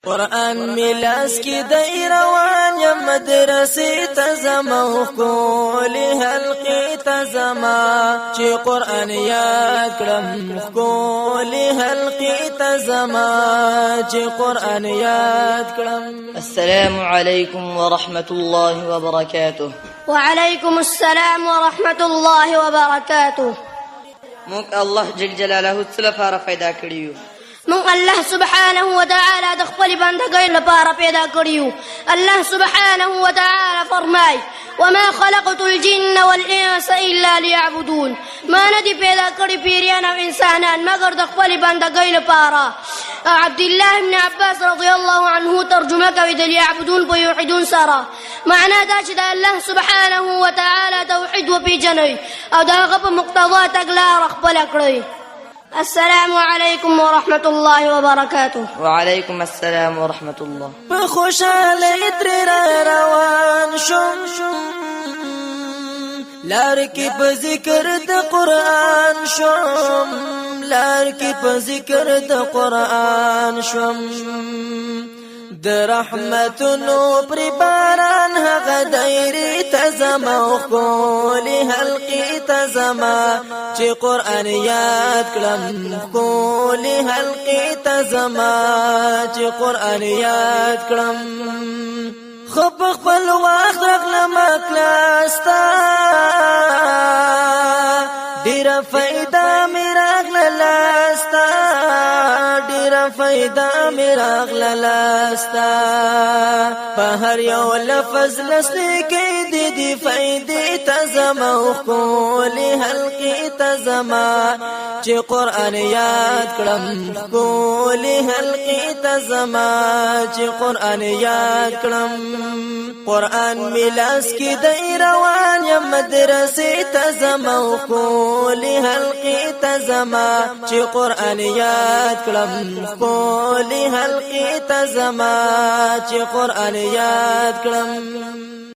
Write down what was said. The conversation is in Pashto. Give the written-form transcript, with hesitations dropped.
قرآن ملاس کی دی روان یا مدرسی تزما کولی حلقی تزما چی قرآن یاد کرم کولی حلقی تزما چی قرآن یاد کرم. السلام عليكم ورحمة الله وبركاته. وعليكم السلام ورحمة الله وبركاته. موږ الله جل جلاله لپاره پیدا کړیو. من الله سبحانه وتعالى دخل بندقي لپاره پیدا کړیو. الله سبحانه وتعالى فرمای وما خلقت الجن والانس الا ليعبدون. ما ندی پیدا کړی پیریان او انسانان مگر د خپل بندګۍ لپاره. عبد الله بن عباس رضي الله عنه ترجمه کوي د ليعبدون په یوحدون سره معنا دا چې د الله سبحانه وتعالى توحید و پیژني او دغه په مقتضا تګلار خپل کړی. السلام عليكم ورحمة الله وبركاته. وعليكم السلام ورحمة الله. بخوشالي تر روان شم لارکی په ذکر د قرآن شم لارکی په ذکر د قرآن شم د رحمتونو پر باران هغه دایری تزما کولی حلقی تزما چې قرآن یاد کړم کولی حلقی تزما چې قرآن یاد کړم. خب خپل وخت غلم کلاستا ډیر فائدہ میراغ لاستا ډیر فائدہ میراغ لاستا په هر یو لفظ لسته کې دي فائدې تزما کولی حلقی تزما چې قرآن یاد کړم کولی حلقی تزما چې قرآن یاد کړم. قرآن ملاس کی دی روان یا مدرسی تزما کولی حلقی تزما چی قرآن یاد کلم کولی حلقی تزما چی قرآن یاد کلم.